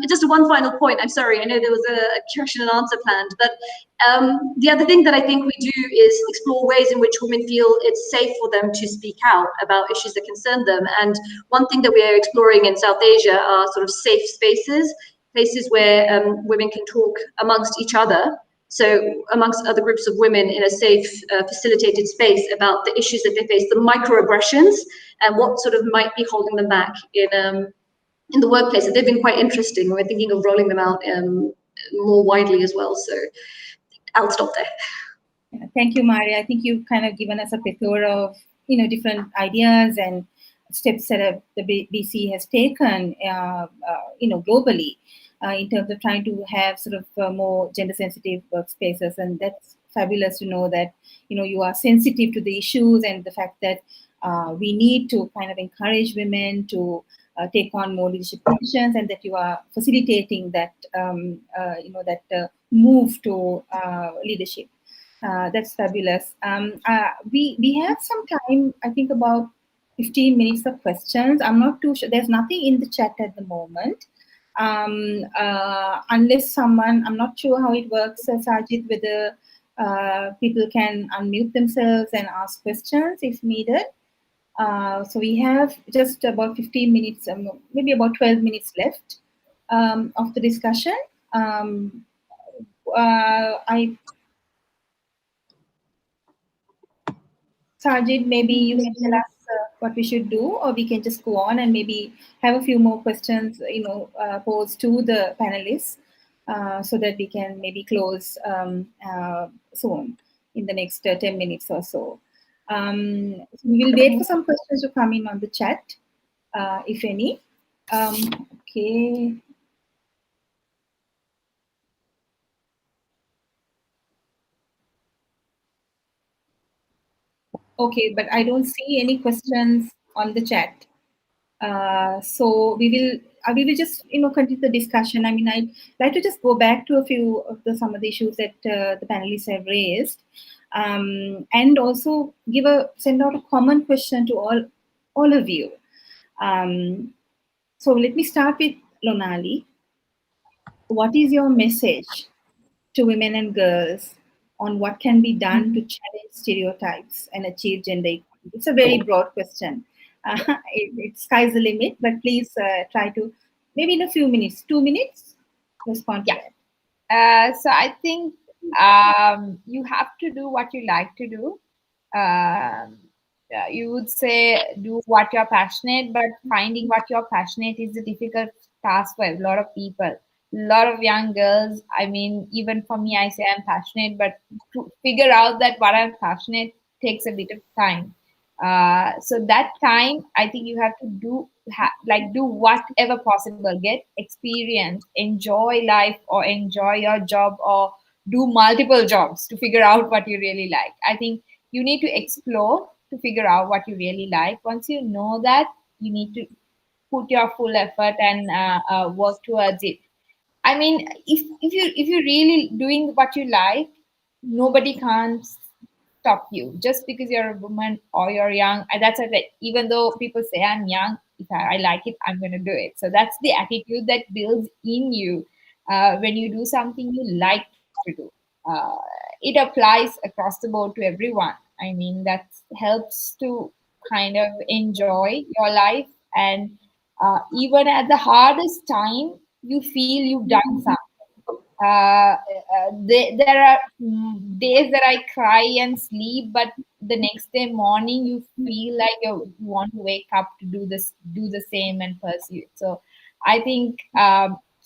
just one final point, I'm sorry, I know there was a question and answer planned, but the other thing that I think we do is explore ways in which women feel it's safe for them to speak out about issues that concern them. And one thing that we are exploring in South Asia are sort of safe spaces, places where women can talk amongst each other. So amongst other groups of women in a safe, facilitated space about the issues that they face, the microaggressions, and what sort of might be holding them back in the workplace. And they've been quite interesting. We're thinking of rolling them out more widely as well. So I'll stop there. Yeah, thank you, Maria. I think you've kind of given us a plethora of different ideas and steps that the BC has taken, globally. In terms of trying to have sort of more gender-sensitive workspaces, and that's fabulous to know that you are sensitive to the issues and the fact that we need to kind of encourage women to take on more leadership positions, and that you are facilitating that move to leadership. That's fabulous. We have some time, I think about 15 minutes of questions. I'm not too sure. There's nothing in the chat at the moment. Unless someone, I'm not sure how it works, Sajid, whether people can unmute themselves and ask questions if needed. So we have just about 15 minutes, maybe about 12 minutes left of the discussion. Sajid, maybe you can tell us what we should do, or we can just go on and maybe have a few more questions, posed to the panelists, so that we can maybe close soon in the next 10 minutes or so. We will wait for some questions to come in on the chat, if any. Okay. Okay, but I don't see any questions on the chat. So we will just continue the discussion. I mean, I'd like to just go back to a few of some of the issues that the panelists have raised, and also send out a common question to all of you. So let me start with Lonali. What is your message to women and girls on what can be done to challenge stereotypes and achieve gender equality? It's a very broad question. It's sky's the limit, but please try to, maybe in a few minutes, 2 minutes, respond to that. So I think you have to do what you like to do. You would say do what you're passionate, but finding what you're passionate is a difficult task for a lot of people. A lot of young girls, I mean, even for me, I say I'm passionate, but to figure out that what I'm passionate takes a bit of time. So that time, I think you have to do whatever possible, get experience, enjoy life, or enjoy your job, or do multiple jobs to figure out what you really like. I think you need to explore to figure out what you really like. Once you know that, you need to put your full effort and work towards it. I mean, if you're really doing what you like, nobody can stop you just because you're a woman or you're young. And that's like, even though people say I'm young, if I like it, I'm going to do it. So that's the attitude that builds in you when you do something you like to do. It applies across the board to everyone. I mean, that helps to kind of enjoy your life And even at the hardest time, you feel you've done something. There are days that I cry and sleep, but the next day morning you feel like you want to wake up to do the same and pursue it. So I think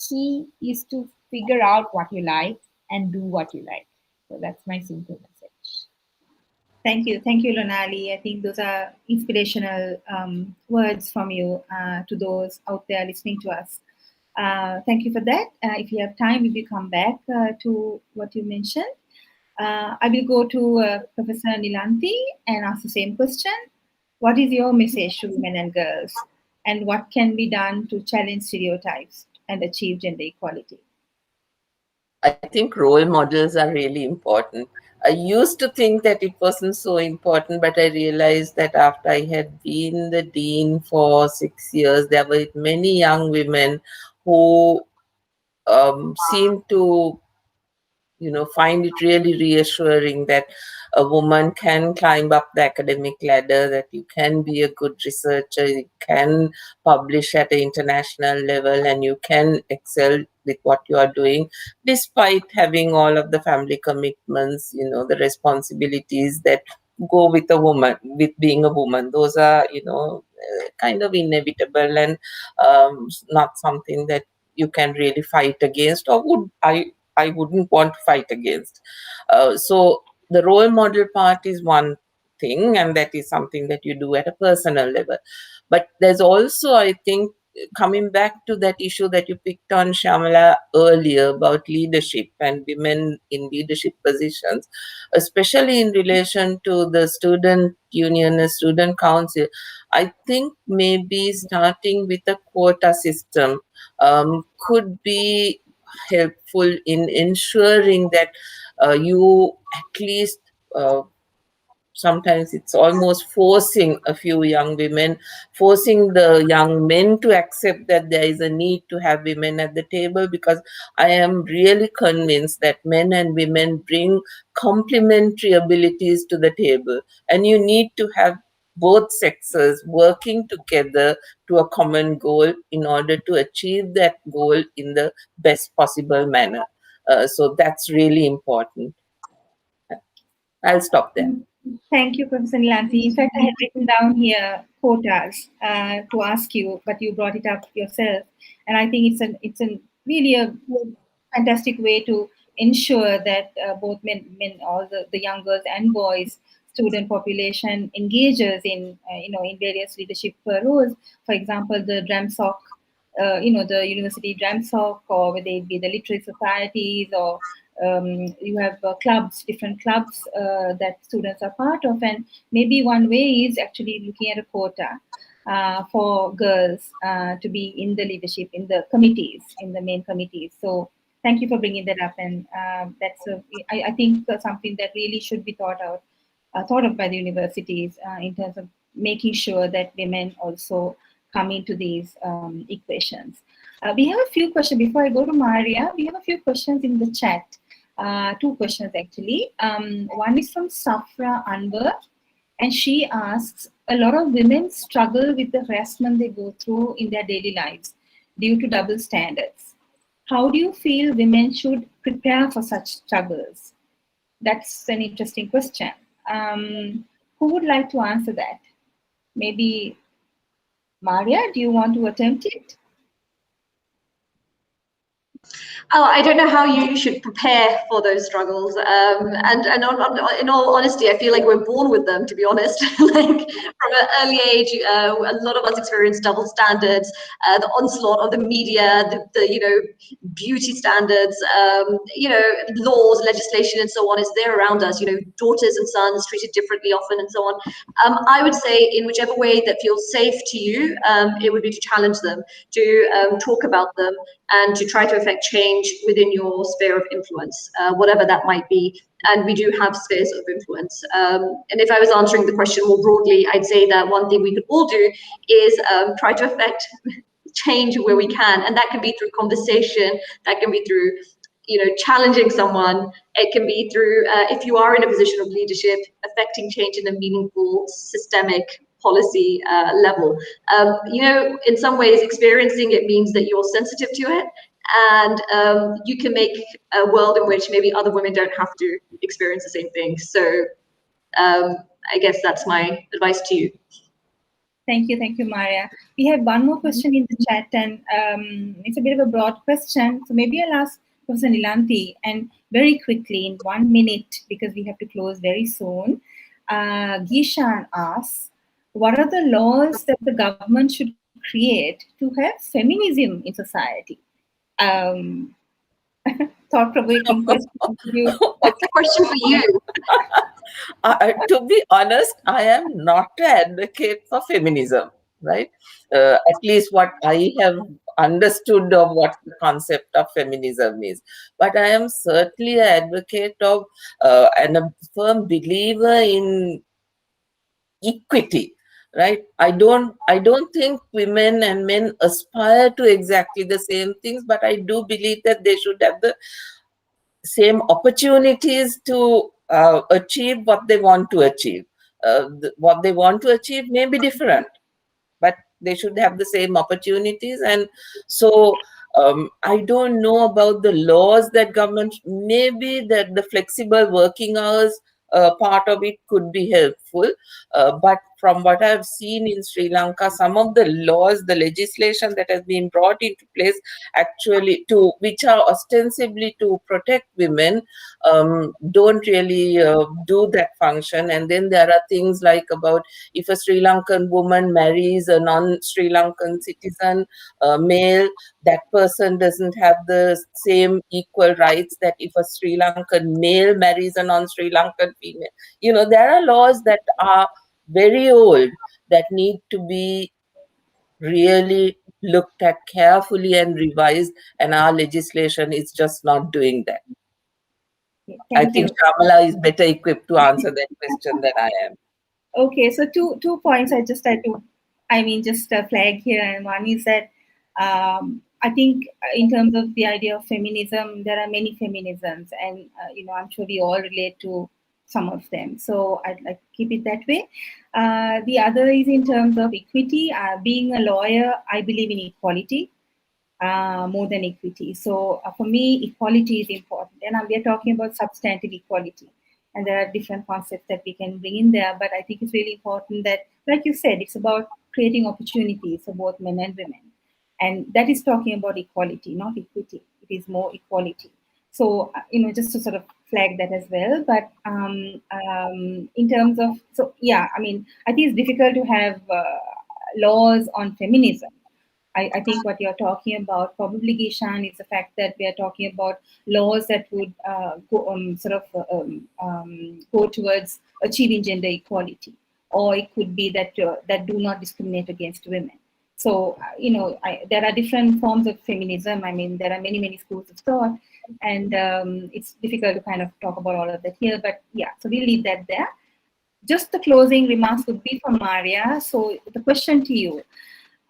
key is to figure out what you like and do what you like. So that's my simple message. Thank you, Lonali. I think those are inspirational words from you to those out there listening to us. Thank you for that. If you have time, if you come back to what you mentioned, I will go to Professor Nilanthi and ask the same question. What is your message to women and girls? And what can be done to challenge stereotypes and achieve gender equality? I think role models are really important. I used to think that it wasn't so important, but I realized that after I had been the dean for 6 years, there were many young women who seemed to find it really reassuring that a woman can climb up the academic ladder, that you can be a good researcher, you can publish at an international level, and you can excel with what you are doing, despite having all of the family commitments, the responsibilities that go with a woman, with being a woman. Those are, kind of inevitable and not something that you can really fight against, or I wouldn't want to fight against. So the role model part is one thing, and that is something that you do at a personal level. But there's also, I think, coming back to that issue that you picked on, Shyamala, earlier about leadership and women in leadership positions, especially in relation to the student union and student council. I think maybe starting with a quota system could be helpful in ensuring that you at least sometimes it's almost forcing a few young women, forcing the young men to accept that there is a need to have women at the table, because I am really convinced that men and women bring complementary abilities to the table, and you need to have both sexes working together to a common goal in order to achieve that goal in the best possible manner. So that's really important. I'll stop there. Thank you, Professor Nilanthi. In fact, I had written down here quotas to ask you, but you brought it up yourself, and I think it's really a fantastic way to ensure that both men, all the young girls and boys, student population engages in in various leadership roles. For example, the DRAMSOC, the university DRAMSOC, or whether it be the literary societies, or you have different clubs that students are part of, and maybe one way is actually looking at a quota for girls to be in the leadership, in the committees, in the main committees. So thank you for bringing that up, and that's I think something that really should be thought of by the universities in terms of making sure that women also come into these equations. We have a few questions before I go to Maria. We have a few questions in the chat. Two questions actually. One is from Safra Anwar, and she asks, a lot of women struggle with the harassment they go through in their daily lives due to double standards. How do you feel women should prepare for such struggles? That's an interesting question. Who would like to answer that? Maybe Maria, do you want to attempt it? Oh, I don't know how you should prepare for those struggles. And in all honesty, I feel like we're born with them, to be honest. Like from an early age, a lot of us experience double standards, the onslaught of the media, the beauty standards, laws, legislation, and so on is there around us. Daughters and sons treated differently often, and so on. I would say, in whichever way that feels safe to you, it would be to challenge them, to talk about them, and to try to affect change within your sphere of influence, whatever that might be. And we do have spheres of influence. And if I was answering the question more broadly, I'd say that one thing we could all do is try to affect change where we can. And that can be through conversation, that can be through challenging someone. It can be through, if you are in a position of leadership, affecting change in a meaningful, systemic, policy level. In some ways, experiencing it means that you're sensitive to it, and you can make a world in which maybe other women don't have to experience the same thing. So I guess that's my advice to you. Thank you, Maria. We have one more question in the chat, and it's a bit of a broad question. So maybe I'll ask Professor Nilanthi, and very quickly, in 1 minute, because we have to close very soon. Gishan asks, what are the laws that the government should create to have feminism in society? Thought-provoking question. That's a question for you. To be honest, I am not an advocate for feminism, right? At least what I have understood of what the concept of feminism is. But I am certainly an advocate of and a firm believer in equity, right? I don't think women and men aspire to exactly the same things, but I do believe that they should have the same opportunities to achieve what they want to achieve. What they want to achieve may be different, but they should have the same opportunities. And so I don't know about the laws that government, maybe that the flexible working hours part of it could be helpful. But from what I've seen in Sri Lanka, some of the laws, the legislation that has been brought into place actually which are ostensibly to protect women, don't really do that function. And then there are things like about if a Sri Lankan woman marries a non-Sri Lankan citizen male, that person doesn't have the same equal rights that if a Sri Lankan male marries a non-Sri Lankan female. There are laws that are very old that need to be really looked at carefully and revised, and our legislation is just not doing that. I think Shamala is better equipped to answer that question than I am. Okay, so two points I just had to, just flag here, and one is that I think in terms of the idea of feminism, there are many feminisms, and I'm sure we all relate to some of them. So I'd like to keep it that way. The other is in terms of equity. Being a lawyer, I believe in equality more than equity. So for me, equality is important. And we are talking about substantive equality. And there are different concepts that we can bring in there. But I think it's really important that, like you said, it's about creating opportunities for both men and women. And that is talking about equality, not equity. It is more equality. So, just to sort of flag that as well. But in terms of, I think it's difficult to have laws on feminism. I think what you're talking about, probably, Gishan, is the fact that we are talking about laws that would go towards achieving gender equality, or it could be that that do not discriminate against women. So, there are different forms of feminism. There are many, many schools of thought, and it's difficult to kind of talk about all of that here. But yeah, so we'll leave that there. Just the closing remarks would be from Maria. So the question to you,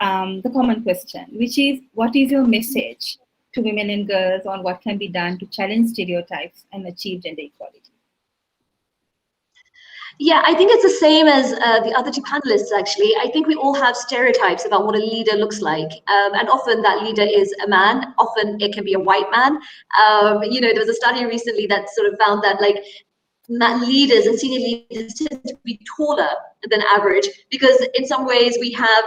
the common question, which is, what is your message to women and girls on what can be done to challenge stereotypes and achieve gender equality? Yeah, I think it's the same as the other two panelists, actually. I think we all have stereotypes about what a leader looks like. And often that leader is a man. Often it can be a white man. There was a study recently that sort of found that leaders and senior leaders tend to be taller than average, because in some ways we have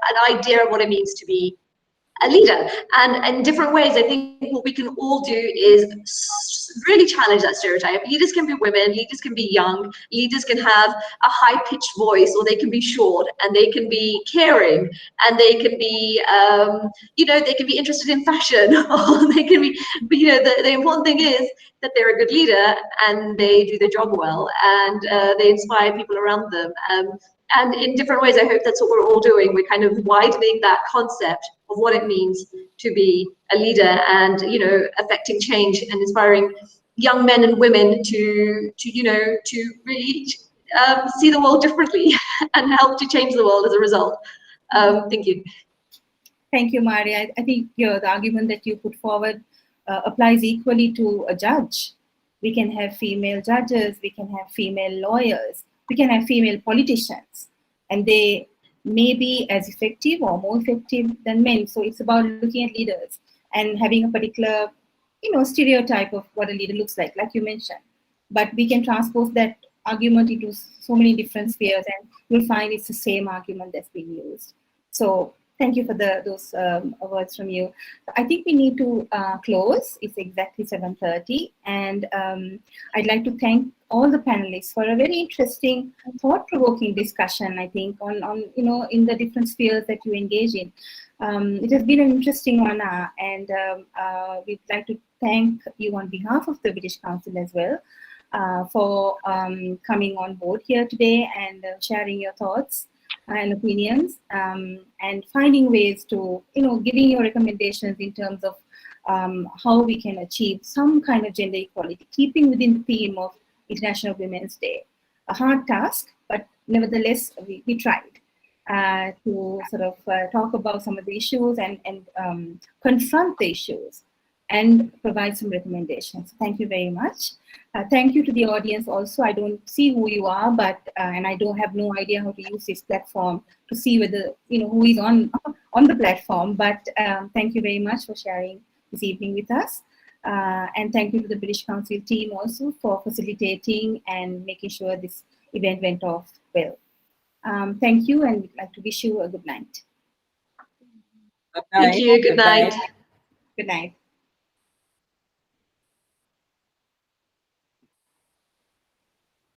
an idea of what it means to be a leader. And in different ways, I think what we can all do is really challenge that stereotype. Leaders can be women, leaders can be young, leaders can have a high-pitched voice, or they can be short, and they can be caring, and they can be, they can be interested in fashion, or they can be, the important thing is that they're a good leader and they do their job well, and they inspire people around them. And in different ways, I hope that's what we're all doing. We're kind of widening that concept of what it means to be a leader, and affecting change and inspiring young men and women to really see the world differently and help to change the world as a result. Thank you. Thank you, Maria. I think the argument that you put forward applies equally to a judge. We can have female judges, we can have female lawyers, we can have female politicians. and they may be as effective or more effective than men. So it's about looking at leaders and having a particular, stereotype of what a leader looks like you mentioned. But we can transpose that argument into so many different spheres, and you'll find it's the same argument that's being used. So thank you for those words from you. I think we need to close. It's exactly 7:30, and I'd like to thank all the panelists for a very interesting, thought-provoking discussion, I think, on in the different spheres that you engage in. It has been an interesting one, and we'd like to thank you on behalf of the British Council as well for coming on board here today and sharing your thoughts and opinions, and finding ways to, giving your recommendations in terms of how we can achieve some kind of gender equality, keeping within the theme of International Women's Day. A hard task, but nevertheless, we tried to sort of talk about some of the issues and confront the issues and provide some recommendations. Thank you very much. Thank you to the audience also. I don't see who you are, but and I don't have no idea how to use this platform to see whether, who is on the platform. But thank you very much for sharing this evening with us. And thank you to the British Council team also for facilitating and making sure this event went off well. Thank you, and we'd like to wish you a good night. Good night. Thank you. Good night. Good night.